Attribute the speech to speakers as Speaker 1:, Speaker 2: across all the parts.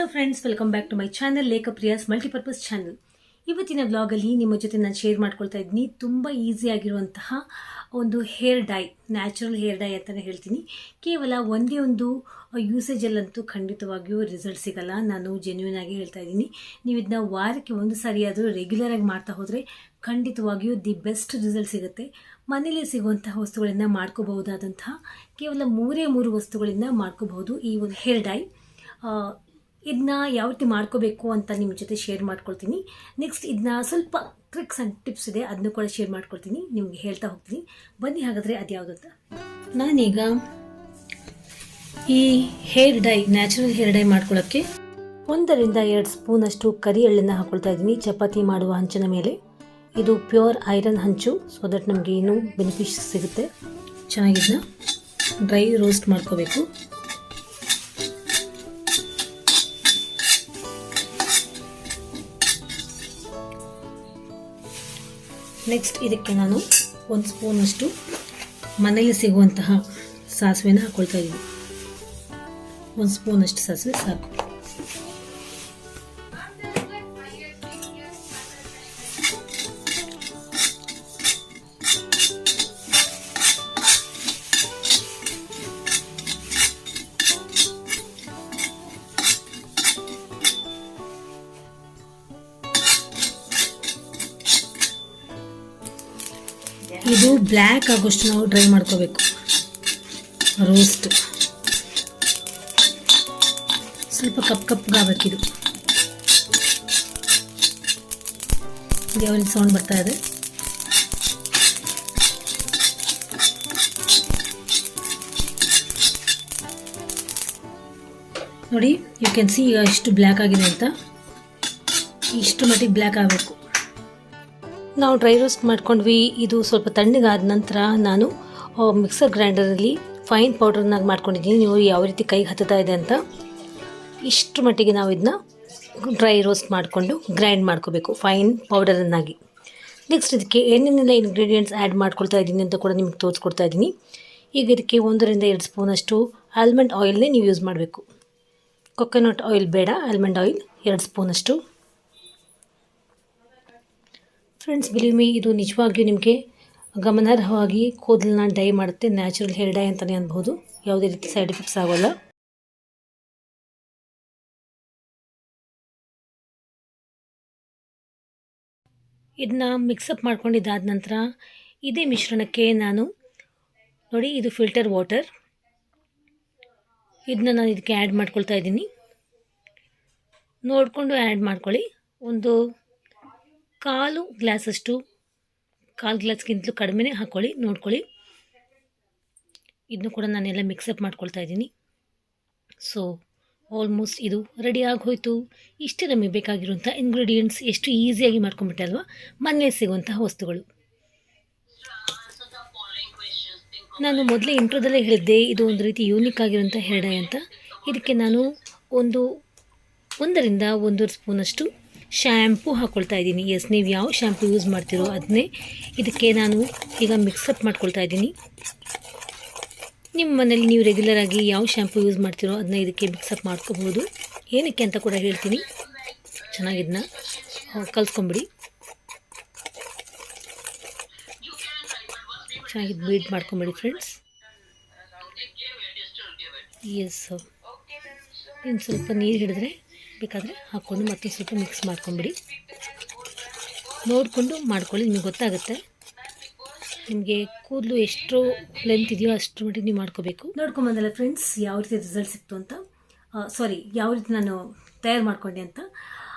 Speaker 1: Hello friends, welcome back to my channel ಲೇಖಪ್ರಿಯಾಸ್ multipurpose channel. ಇವತ್ತಿನ ವ್ಲಾಗಲ್ಲಿ ನಿಮ್ಮ ಜೊತೆ ನಾನು ಶೇರ್ ಮಾಡ್ಕೊಳ್ತಾ ಇದ್ದೀನಿ ತುಂಬ ಈಸಿ ಆಗಿರುವಂತಹ ಒಂದು hair dye, natural hair dye ಅಂತಲೇ ಹೇಳ್ತೀನಿ. ಕೇವಲ ಒಂದೇ ಒಂದು ಯೂಸೇಜಲ್ಲಂತೂ ಖಂಡಿತವಾಗಿಯೂ ರಿಸಲ್ಟ್ ಸಿಗಲ್ಲ. ನಾನು ಜೆನ್ಯೂನ್ ಆಗಿ ಹೇಳ್ತಾ ಇದ್ದೀನಿ. ನೀವು ಇದನ್ನ ವಾರಕ್ಕೆ ಒಂದು ಸಾರಿ ಆದರೂ ರೆಗ್ಯುಲರ್ ಆಗಿ ಮಾಡ್ತಾ ಹೋದರೆ ಖಂಡಿತವಾಗಿಯೂ ದಿ ಬೆಸ್ಟ್ ರಿಸಲ್ಟ್ ಸಿಗುತ್ತೆ. ಮನೇಲಿ ಸಿಗುವಂತಹ ವಸ್ತುಗಳಿಂದ ಮಾಡ್ಕೋಬಹುದಾದಂತಹ ಕೇವಲ ಮೂರು ವಸ್ತುಗಳಿಂದ ಮಾಡ್ಕೋಬಹುದು ಈ ಒಂದು ಹೇರ್ ಡೈ. ಇದನ್ನ ಯಾವ ರೀತಿ ಮಾಡ್ಕೋಬೇಕು ಅಂತ ನಿಮ್ಮ ಜೊತೆ ಶೇರ್ ಮಾಡ್ಕೊಳ್ತೀನಿ. ನೆಕ್ಸ್ಟ್ ಇದನ್ನ ಸ್ವಲ್ಪ ಟ್ರಿಕ್ಸ್ ಆ್ಯಂಡ್ ಟಿಪ್ಸ್ ಇದೆ, ಅದನ್ನು ಕೂಡ ಶೇರ್ ಮಾಡ್ಕೊಳ್ತೀನಿ, ನಿಮಗೆ ಹೇಳ್ತಾ ಹೋಗ್ತೀನಿ. ಬನ್ನಿ ಹಾಗಾದರೆ ಅದು ಯಾವುದು ಅಂತ. ನಾನೀಗ ಈ hair dye, natural hair dye ಮಾಡ್ಕೊಳ್ಳೋಕ್ಕೆ 1 ರಿಂದ 2 ಸ್ಪೂನಷ್ಟು ಕರಿ ಎಳ್ಳನ್ನು ಹಾಕ್ಕೊಳ್ತಾ ಇದ್ದೀನಿ ಚಪಾತಿ ಮಾಡುವ ಹಂಚಿನ ಮೇಲೆ. ಇದು ಪ್ಯೂರ್ ಐರನ್ ಹಂಚು, ಸೊ ದಟ್ ನಮಗೆ ಇನ್ನೂ ಬೆನಿಫಿಟ್ಸ್ ಸಿಗುತ್ತೆ. ಚೆನ್ನಾಗಿದ್ದನ್ನ ಡ್ರೈ ರೋಸ್ಟ್ ಮಾಡ್ಕೋಬೇಕು. ನೆಕ್ಸ್ಟ್ ಇದಕ್ಕೆ ನಾನು 1 ಸ್ಪೂನಷ್ಟು ಮನೆಯಲ್ಲಿ ಸಿಗುವಂತಹ ಸಾಸಿವೆನ ಹಾಕ್ಕೊಳ್ತಾ ಇದ್ದೀನಿ. 1 ಸ್ಪೂನಷ್ಟು ಸಾಸಿವೆ ಸಾಕು. ಇದು ಬ್ಲ್ಯಾಕ್ ಆಗೋಷ್ಟು ನಾವು ಡ್ರೈ ಮಾಡ್ಕೋಬೇಕು, ರೋಸ್ಟ್. ಸ್ವಲ್ಪ ಕಪ್ಪಗಾಗಬೇಕಿದು. ಯಾವ ರೀತಿ ಸೌಂಡ್ ಬರ್ತಾ ಇದೆ. ನೋಡಿ, ಯು ಕ್ಯಾನ್ ಸಿ ಈಗ ಇಷ್ಟು ಬ್ಲ್ಯಾಕ್ ಆಗಿದೆ ಅಂತ. ಇಷ್ಟು ಮಟ್ಟಿಗೆ ಬ್ಲ್ಯಾಕ್ ಆಗಬೇಕು. ನಾವು ಡ್ರೈ ರೋಸ್ಟ್ ಮಾಡ್ಕೊಂಡ್ವಿ. ಇದು ಸ್ವಲ್ಪ ತಣ್ಣಗಾದ ನಂತರ ನಾನು ಮಿಕ್ಸರ್ ಗ್ರೈಂಡರಲ್ಲಿ ಫೈನ್ ಪೌಡರ್ನಾಗಿ ಮಾಡ್ಕೊಂಡಿದ್ದೀನಿ. ನೀವು ಯಾವ ರೀತಿ ಕೈಗೆ ಹತ್ತುತ್ತಾ ಇದೆ ಅಂತ. ಇಷ್ಟು ಮಟ್ಟಿಗೆ ನಾವು ಇದನ್ನ ಡ್ರೈ ರೋಸ್ಟ್ ಮಾಡಿಕೊಂಡು ಗ್ರೈಂಡ್ ಮಾಡ್ಕೋಬೇಕು ಫೈನ್ ಪೌಡರನ್ನಾಗಿ. ನೆಕ್ಸ್ಟ್ ಇದಕ್ಕೆ ಏನೇನೆಲ್ಲ ಇಂಗ್ರೀಡಿಯೆಂಟ್ಸ್ ಆ್ಯಡ್ ಮಾಡ್ಕೊಳ್ತಾ ಇದ್ದೀನಿ ಅಂತ ಕೂಡ ನಿಮಗೆ ತೋರಿಸ್ಕೊಡ್ತಾ ಇದ್ದೀನಿ. ಈಗ ಇದಕ್ಕೆ 1 ರಿಂದ 2 ಸ್ಪೂನಷ್ಟು ಆಲ್ಮಂಡ್ ಆಯಿಲ್ನೇ ನೀವು ಯೂಸ್ ಮಾಡಬೇಕು. ಕೊಕೊನಟ್ ಆಯಿಲ್ ಬೇಡ, ಆಲ್ಮಂಡ್ ಆಯಿಲ್ 2 ಸ್ಪೂನಷ್ಟು. ಫ್ರೆಂಡ್ಸ್, ಬಿಲೀವ್ ಮೀ, ಇದು ನಿಜವಾಗಿಯೂ ನಿಮಗೆ ಗಮನಾರ್ಹವಾಗಿ ಕೂದಲನ್ನ ಡೈ ಮಾಡುತ್ತೆ. ನ್ಯಾಚುರಲ್ ಹೇರ್ ಡೈ ಅಂತಲೇ ಅನ್ಬೋದು. ಯಾವುದೇ ರೀತಿ ಸೈಡ್ ಎಫೆಕ್ಟ್ಸ್ ಆಗೋಲ್ಲ. ಇದನ್ನ ಮಿಕ್ಸಪ್ ಮಾಡ್ಕೊಂಡಿದ್ದಾದ ನಂತರ ಇದೇ ಮಿಶ್ರಣಕ್ಕೆ ನಾನು ನೋಡಿ, ಇದು ಫಿಲ್ಟರ್ ವಾಟರ್, ಇದನ್ನ ನಾನು ಇದಕ್ಕೆ ಆ್ಯಡ್ ಮಾಡ್ಕೊಳ್ತಾ ಇದ್ದೀನಿ. ನೋಡಿಕೊಂಡು ಆ್ಯಡ್ ಮಾಡ್ಕೊಳ್ಳಿ. ಒಂದು 1/4 ಗ್ಲಾಸಷ್ಟು, 1/4 ಗ್ಲಾಸ್ಗಿಂತಲೂ ಕಡಿಮೆನೇ ಹಾಕ್ಕೊಳ್ಳಿ, ನೋಡ್ಕೊಳ್ಳಿ. ಇದನ್ನು ಕೂಡ ನಾನೆಲ್ಲ ಮಿಕ್ಸಪ್ ಮಾಡ್ಕೊಳ್ತಾ ಇದ್ದೀನಿ. ಸೊ ಆಲ್ಮೋಸ್ಟ್ ಇದು ರೆಡಿ ಆಗೋಯ್ತು. ಇಷ್ಟೇ ನಮಗೆ ಬೇಕಾಗಿರುವಂಥ ಇಂಗ್ರೀಡಿಯೆಂಟ್ಸ್. ಎಷ್ಟು ಈಸಿಯಾಗಿ ಮಾಡ್ಕೊಂಬಿಟ್ಟೆ ಅಲ್ವಾ, ಮನೆಯಲ್ಲಿ ಸಿಗುವಂತಹ ವಸ್ತುಗಳು. ನಾನು ಮೊದಲೇ ಇಂಟ್ರೋದಲ್ಲೇ ಹೇಳಿದ್ದೆ, ಇದು ಒಂದು ರೀತಿ ಯೂನಿಕ್ ಆಗಿರುವಂಥ ಹೇರ್ ಡೈ ಅಂತ. ಇದಕ್ಕೆ ನಾನು 1 ರಿಂದ 1.5 ಸ್ಪೂನಷ್ಟು ಶ್ಯಾಂಪು ಹಾಕ್ಕೊಳ್ತಾ ಇದ್ದೀನಿ. ಎಸ್, ನೀವು ಯಾವ ಶ್ಯಾಂಪು ಯೂಸ್ ಮಾಡ್ತೀರೋ ಅದನ್ನೇ ಇದಕ್ಕೆ ನಾನು ಈಗ ಮಿಕ್ಸಪ್ ಮಾಡ್ಕೊಳ್ತಾ ಇದ್ದೀನಿ. ನಿಮ್ಮ ಮನೇಲಿ ನೀವು ರೆಗ್ಯುಲರಾಗಿ ಯಾವ ಶ್ಯಾಂಪು ಯೂಸ್ ಮಾಡ್ತೀರೋ ಅದನ್ನ ಇದಕ್ಕೆ ಮಿಕ್ಸಪ್ ಮಾಡ್ಕೋಬೋದು. ಏನಕ್ಕೆ ಅಂತ ಕೂಡ ಹೇಳ್ತೀನಿ. ಚೆನ್ನಾಗಿದ್ದನ್ನ ಕಲ್ಸ್ಕೊಂಬಿಡಿ. ಚೆನ್ನಾಗಿದ್ದು ಬೀಟ್ ಮಾಡ್ಕೊಂಬಿಡಿ ಫ್ರೆಂಡ್ಸ್. ಎಸ್, ಇನ್ನು ಸ್ವಲ್ಪ ನೀರು ಹಿಡಿದ್ರೆ ಬೇಕಾದರೆ ಹಾಕ್ಕೊಂಡು ಮತ್ತೆ ಸ್ವಲ್ಪ ಮಿಕ್ಸ್ ಮಾಡ್ಕೊಂಬಿಡಿ. ನೋಡಿಕೊಂಡು ಮಾಡ್ಕೊಳ್ಳಿ, ನಿಮಗೆ ಗೊತ್ತಾಗುತ್ತೆ. ನಿಮಗೆ ಕೂದಲು ಎಷ್ಟು ಲೆಂತ್ ಇದೆಯೋ ಅಷ್ಟು ಮಟ್ಟಿಗೆ ನೀವು ಮಾಡ್ಕೋಬೇಕು. ನೋಡ್ಕೊಂಬಂದಲ್ಲ ಫ್ರೆಂಡ್ಸ್, ಯಾವ ರೀತಿ ರಿಸಲ್ಟ್ ಸಿಕ್ತು ಅಂತ. ಯಾವ ರೀತಿ ನಾನು ತಯಾರು ಮಾಡ್ಕೊಂಡೆ ಅಂತ.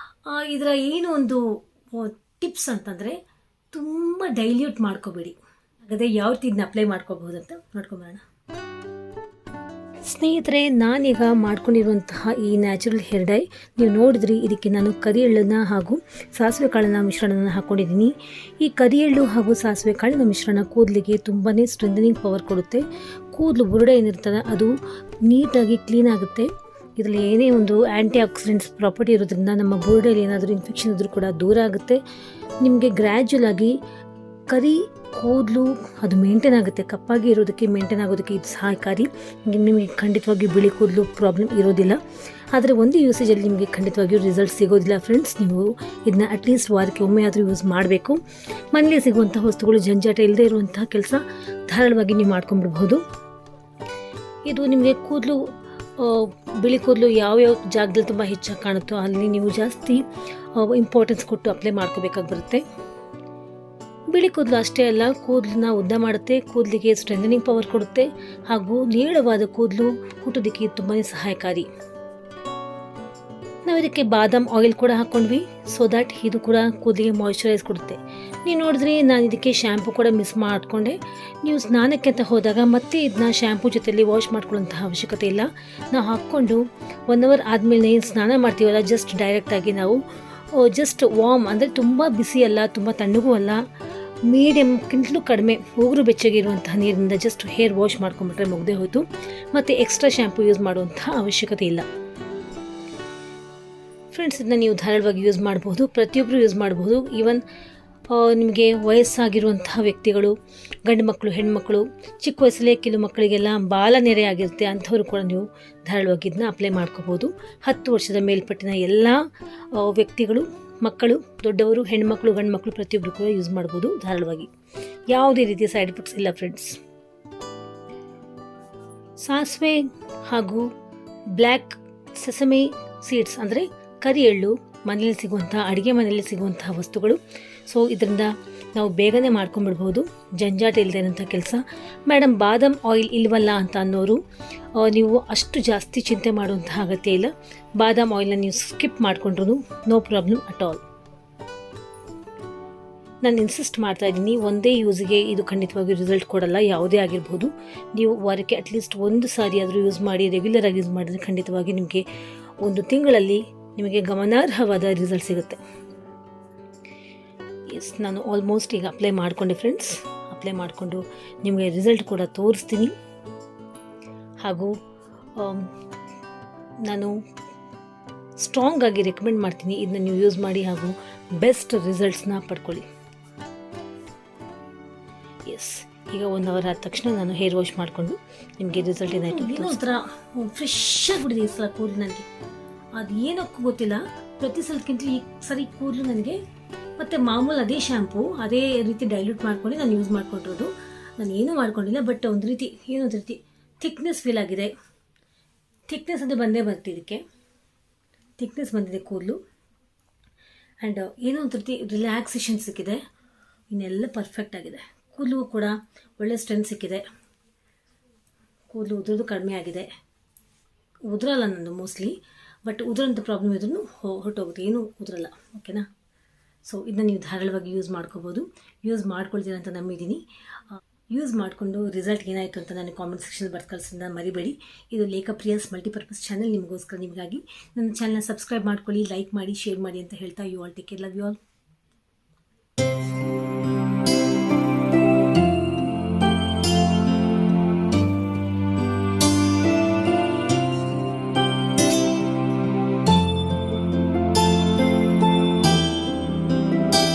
Speaker 1: ಇದರ ಏನು ಒಂದು ಟಿಪ್ಸ್ ಅಂತಂದರೆ, ತುಂಬ ಡೈಲ್ಯೂಟ್ ಮಾಡ್ಕೋಬೇಡಿ. ಹಾಗಾದರೆ ಯಾವ ರೀತಿ ಇದನ್ನ ಅಪ್ಲೈ ಮಾಡ್ಕೋಬಹುದು ಅಂತ ನೋಡ್ಕೊಂಬರೋಣ. ಸ್ನೇಹಿತರೆ, ನಾನೀಗ ಮಾಡ್ಕೊಂಡಿರುವಂತಹ ಈ ನ್ಯಾಚುರಲ್ ಹೇರ್ ಡೈ ನೀವು ನೋಡಿದ್ರಿ. ಇದಕ್ಕೆ ನಾನು ಕರಿ ಎಳ್ಳನ್ನು ಹಾಗೂ ಸಾಸಿವೆ ಕಾಳಿನ ಮಿಶ್ರಣವನ್ನು ಹಾಕ್ಕೊಂಡಿದ್ದೀನಿ. ಈ ಕರಿ ಎಳ್ಳು ಹಾಗೂ ಸಾಸಿವೆ ಕಾಳಿನ ಮಿಶ್ರಣ ಕೂದಲಿಗೆ ತುಂಬಾ ಸ್ಟ್ರೆಂಥನಿಂಗ್ ಪವರ್ ಕೊಡುತ್ತೆ. ಕೂದಲು ಬುರುಡೆ ಏನಿರ್ತದೆ ಅದು ನೀಟಾಗಿ ಕ್ಲೀನ್ ಆಗುತ್ತೆ. ಇದರಲ್ಲಿ ಏನೇ ಒಂದು ಆ್ಯಂಟಿ ಆಕ್ಸಿಡೆಂಟ್ಸ್ ಪ್ರಾಪರ್ಟಿ ಇರೋದ್ರಿಂದ ನಮ್ಮ ಬುರುಡೆಯಲ್ಲಿ ಏನಾದರೂ ಇನ್ಫೆಕ್ಷನ್ ಇದ್ರೂ ಕೂಡ ದೂರ ಆಗುತ್ತೆ. ನಿಮಗೆ ಗ್ರ್ಯಾಜುಯಲ್ ಆಗಿ ಕರಿ ಕೂದಲು ಅದು ಮೇಂಟೈನ್ ಆಗುತ್ತೆ. ಕಪ್ಪಾಗಿ ಇರೋದಕ್ಕೆ, ಮೇಂಟೈನ್ ಆಗೋದಕ್ಕೆ ಇದು ಸಹಾಯಕಾರಿ. ನಿಮಗೆ ಖಂಡಿತವಾಗಿ ಬಿಳಿ ಕೂದಲು ಪ್ರಾಬ್ಲಮ್ ಇರೋದಿಲ್ಲ. ಆದರೆ ಒಂದು ಯೂಸೇಜಲ್ಲಿ ನಿಮಗೆ ಖಂಡಿತವಾಗಿಯೂ ರಿಸಲ್ಟ್ ಸಿಗೋದಿಲ್ಲ ಫ್ರೆಂಡ್ಸ್. ನೀವು ಇದನ್ನ ಅಟ್ಲೀಸ್ಟ್ ವಾರಕ್ಕೆ ಒಮ್ಮೆ ಆದರೂ ಯೂಸ್ ಮಾಡಬೇಕು. ಮನೇಲಿ ಸಿಗುವಂಥ ವಸ್ತುಗಳು ಜಂಜಾಟ ಇಲ್ಲದೆ ಇರುವಂಥ ಕೆಲಸ ಧಾರಾಳವಾಗಿ ನೀವು ಮಾಡ್ಕೊಂಡ್ಬಿಡ್ಬೋದು. ಇದು ನಿಮಗೆ ಕೂದಲು ಬಿಳಿ ಕೂದಲು ಯಾವ್ಯಾವ ಜಾಗದಲ್ಲಿ ತುಂಬ ಹೆಚ್ಚಾಗಿ ಕಾಣುತ್ತೋ ಅಲ್ಲಿ ನೀವು ಜಾಸ್ತಿ ಇಂಪಾರ್ಟೆನ್ಸ್ ಕೊಟ್ಟು ಅಪ್ಲೈ ಮಾಡ್ಕೋಬೇಕಾಗಿ ಬರುತ್ತೆ. ಬಿಳಿ ಕೂದಲು ಅಷ್ಟೇ ಅಲ್ಲ, ಕೂದಲನ್ನ ಉದ್ದ ಮಾಡುತ್ತೆ, ಕೂದಲಿಗೆ ಸ್ಟ್ರೆಂಥನಿಂಗ್ ಪವರ್ ಕೊಡುತ್ತೆ, ಹಾಗೂ ನೇರವಾದ ಕೂದಲು ಹುಟ್ಟೋದಕ್ಕೆ ತುಂಬಾ ಸಹಾಯಕಾರಿ. ನಾವು ಇದಕ್ಕೆ ಬಾದಾಮ್ ಆಯಿಲ್ ಕೂಡ ಹಾಕ್ಕೊಂಡ್ವಿ, ಸೊ ದ್ಯಾಟ್ ಇದು ಕೂಡ ಕೂದಲಿಗೆ ಮಾಯಿಶ್ಚರೈಸ್ ಕೊಡುತ್ತೆ. ನೀವು ನೋಡಿದ್ರೆ ನಾನು ಇದಕ್ಕೆ ಶ್ಯಾಂಪು ಕೂಡ ಮಿಸ್ ಮಾಡಿಕೊಂಡೆ. ನೀವು ಸ್ನಾನಕ್ಕೆ ಅಂತ ಹೋದಾಗ ಮತ್ತೆ ಇದನ್ನ ಶ್ಯಾಂಪು ಜೊತೆಯಲ್ಲಿ ವಾಶ್ ಮಾಡ್ಕೊಳ್ಳೋಂತಹ ಅವಶ್ಯಕತೆ ಇಲ್ಲ. ನಾವು ಹಾಕ್ಕೊಂಡು 1 ಅವರ್ ಆದಮೇಲೆ ಏನು ಸ್ನಾನ ಮಾಡ್ತೀವಲ್ಲ, ಜಸ್ಟ್ ಡೈರೆಕ್ಟಾಗಿ ನಾವು ಜಸ್ಟ್ ವಾರ್ಮ್ ಅಂದರೆ ತುಂಬ ಬಿಸಿ ಅಲ್ಲ, ತುಂಬ ತಣ್ಣಗೂ ಅಲ್ಲ, ಮೀಡಿಯಮ್ಗಿಂತಲೂ ಕಡಿಮೆ ಉಗುರು ಬೆಚ್ಚಗಿರುವಂತಹ ನೀರಿನಿಂದ ಜಸ್ಟ್ ಹೇರ್ ವಾಶ್ ಮಾಡ್ಕೊಂಡ್ಬಿಟ್ರೆ ಮುಗ್ದೇ ಹೋಯಿತು. ಮತ್ತು ಎಕ್ಸ್ಟ್ರಾ ಶ್ಯಾಂಪು ಯೂಸ್ ಮಾಡುವಂತಹ ಅವಶ್ಯಕತೆ ಇಲ್ಲ ಫ್ರೆಂಡ್ಸ್. ಇದನ್ನ ನೀವು ಧಾರಾಳವಾಗಿ ಯೂಸ್ ಮಾಡ್ಬೋದು, ಪ್ರತಿಯೊಬ್ಬರು ಯೂಸ್ ಮಾಡ್ಬೋದು. ಈವನ್ ನಿಮಗೆ ವಯಸ್ಸಾಗಿರುವಂತಹ ವ್ಯಕ್ತಿಗಳು, ಗಂಡು ಮಕ್ಕಳು, ಹೆಣ್ಮಕ್ಳು, ಚಿಕ್ಕ ವಯಸ್ಸಲ್ಲೇ ಕೆಲವು ಮಕ್ಕಳಿಗೆಲ್ಲ ಬಾಲ ನೆರೆ ಆಗಿರುತ್ತೆ, ಅಂಥವ್ರು ಕೂಡ ನೀವು ಧಾರಾಳವಾಗಿ ಇದನ್ನ ಅಪ್ಲೈ ಮಾಡ್ಕೋಬೋದು. 10 ವರ್ಷದ ಮೇಲ್ಪಟ್ಟಿನ ಎಲ್ಲ ವ್ಯಕ್ತಿಗಳು, ಮಕ್ಕಳು, ದೊಡ್ಡವರು, ಹೆಣ್ಮಕ್ಳು, ಗಂಡು ಮಕ್ಕಳು ಪ್ರತಿಯೊಬ್ಬರು ಕೂಡ ಯೂಸ್ ಮಾಡ್ಬೋದು ಧಾರಾಳವಾಗಿ. ಯಾವುದೇ ರೀತಿಯ ಸೈಡ್ ಎಫೆಕ್ಟ್ಸ್ ಇಲ್ಲ ಫ್ರೆಂಡ್ಸ್. ಸಾಸಿವೆ ಹಾಗೂ ಬ್ಲ್ಯಾಕ್ ಸೆಸಮಿ ಸೀಡ್ಸ್ ಅಂದರೆ ಕರಿ ಎಳ್ಳು ಮನೆಯಲ್ಲಿ ಸಿಗುವಂಥ, ಅಡುಗೆ ಮನೆಯಲ್ಲಿ ಸಿಗುವಂತಹ ವಸ್ತುಗಳು. ಸೊ ಇದರಿಂದ ನಾವು ಬೇಗನೆ ಮಾಡ್ಕೊಂಡ್ಬಿಡ್ಬೋದು, ಜಂಜಾಟ ಇಲ್ಲದೆ ಇರೋಂಥ ಕೆಲಸ. ಮೇಡಮ್ ಬಾದಾಮ್ ಆಯಿಲ್ ಇಲ್ವಲ್ಲ ಅಂತ ಅನ್ನೋರು ನೀವು ಅಷ್ಟು ಜಾಸ್ತಿ ಚಿಂತೆ ಮಾಡುವಂತಹ ಅಗತ್ಯ ಇಲ್ಲ. ಬಾದಾಮ್ ಆಯಿಲ್ನ ನೀವು ಸ್ಕಿಪ್ ಮಾಡಿಕೊಂಡ್ರು ನೋ ಪ್ರಾಬ್ಲಮ್ ಅಟ್ ಆಲ್. ನಾನು ಇನ್ಸಿಸ್ಟ್ ಮಾಡ್ತಾ ಇದ್ದೀನಿ, ಒಂದೇ ಯೂಸಿಗೆ ಇದು ಖಂಡಿತವಾಗಿ ರಿಸಲ್ಟ್ ಕೊಡಲ್ಲ, ಯಾವುದೇ ಆಗಿರ್ಬೋದು. ನೀವು ವಾರಕ್ಕೆ ಅಟ್ಲೀಸ್ಟ್ 1 ಸಾರಿ ಆದರೂ ಯೂಸ್ ಮಾಡಿ, ರೆಗ್ಯುಲರ್ ಆಗಿ ಯೂಸ್ ಮಾಡಿದರೆ ಖಂಡಿತವಾಗಿ ನಿಮಗೆ 1 ತಿಂಗಳಲ್ಲಿ ನಿಮಗೆ ಗಮನಾರ್ಹವಾದ ರಿಸಲ್ಟ್ ಸಿಗುತ್ತೆ. ಎಸ್, ನಾನು ಆಲ್ಮೋಸ್ಟ್ ಈಗ ಅಪ್ಲೈ ಮಾಡಿಕೊಂಡೆ ಫ್ರೆಂಡ್ಸ್. ಅಪ್ಲೈ ಮಾಡಿಕೊಂಡು ನಿಮಗೆ ರಿಸಲ್ಟ್ ಕೂಡ ತೋರಿಸ್ತೀನಿ. ಹಾಗೂ ನಾನು ಸ್ಟ್ರಾಂಗ್ ಆಗಿ ರೆಕಮೆಂಡ್ ಮಾಡ್ತೀನಿ, ಇದನ್ನ ನೀವು ಯೂಸ್ ಮಾಡಿ ಹಾಗೂ ಬೆಸ್ಟ್ ರಿಸಲ್ಟ್ಸ್ನ ಪಡ್ಕೊಳ್ಳಿ. ಎಸ್, ಈಗ 1 ಅವರ್ ಆದ ತಕ್ಷಣ ನಾನು ಹೇರ್ ವಾಶ್ ಮಾಡಿಕೊಂಡು ನಿಮಗೆ ರಿಸಲ್ಟ್ ಏನಾಯಿತು. ಏನೋ ಒಂಥರ ಫ್ರೆಶ್ ಆಗಿಬಿಟ್ಟಿದೆ ಈ ಸಲ ಕೂದಲು ನನಗೆ. ಅದು ಏನಕ್ಕೂ ಗೊತ್ತಿಲ್ಲ, ಪ್ರತಿ ಸಲಕ್ಕಿಂತ ಈ ಸರಿ ಕೂದಲು ನನಗೆ ಮತ್ತು ಮಾಮೂಲು ಅದೇ ಶ್ಯಾಂಪು ಅದೇ ರೀತಿ ಡೈಲ್ಯೂಟ್ ಮಾಡ್ಕೊಂಡು ನಾನು ಯೂಸ್ ಮಾಡ್ಕೊಂಡಿರೋದು. ನಾನು ಏನೂ ಮಾಡ್ಕೊಂಡಿಲ್ಲ, ಬಟ್ ಒಂದು ರೀತಿ ಥಿಕ್ನೆಸ್ ಫೀಲ್ ಆಗಿದೆ. ಥಿಕ್ನೆಸ್ ಅಂದರೆ ಬಂದೇ ಬರುತ್ತೆ, ಇದಕ್ಕೆ ಥಿಕ್ನೆಸ್ ಬಂದಿದೆ ಕೂದಲು. ಆ್ಯಂಡ್ ಏನೋ ಒಂದು ರೀತಿ ರಿಲ್ಯಾಕ್ಸೇಷನ್ ಸಿಕ್ಕಿದೆ. ಇನ್ನೆಲ್ಲ ಪರ್ಫೆಕ್ಟ್ ಆಗಿದೆ. ಕೂದಲು ಕೂಡ ಒಳ್ಳೆ ಸ್ಟ್ರೆಂತ್ ಸಿಕ್ಕಿದೆ. ಕೂದಲು ಉದ್ರೋದು ಕಡಿಮೆ ಆಗಿದೆ. ಉದುರಲ್ಲ ನಂದು ಮೋಸ್ಟ್ಲಿ, ಬಟ್ ಉದುರಂಥ ಪ್ರಾಬ್ಲಮ್ ಇದ್ರೂ ಹೊರಟೋಗುತ್ತೆ, ಏನೂ ಉದುರಲ್ಲ. ಓಕೆನಾ? ಸೊ ಇದನ್ನ ನೀವು ಧಾರಾಳವಾಗಿ ಯೂಸ್ ಮಾಡ್ಕೋಬೋದು. ಯೂಸ್ ಮಾಡ್ಕೊಳ್ತೀರ ಅಂತ ನಂಬಿದ್ದೀನಿ. ಯೂಸ್ ಮಾಡಿಕೊಂಡು ರಿಸಲ್ಟ್ ಏನಾಯಿತು ಅಂತ ನಾನು ಕಾಮೆಂಟ್ ಸೆಕ್ಷನ್ ಬರ್ದು ಕಳಿಸೋದನ್ನ ಮರಿಬೇಡಿ. ಇದು ಲೇಖಾ ಪ್ರಿಯಾಸ್ ಮಲ್ಟಿಪರ್ಪಸ್ ಚಾನಲ್, ನಿಮಗೋಸ್ಕರ, ನಿಮಗಾಗಿ. ನನ್ನ ಚಾನಲ್ನ ಸಬ್ಸ್ಕ್ರೈಬ್ ಮಾಡ್ಕೊಳ್ಳಿ, ಲೈಕ್ ಮಾಡಿ, ಶೇರ್ ಮಾಡಿ ಅಂತ ಹೇಳ್ತಾ, you all take care, love you all.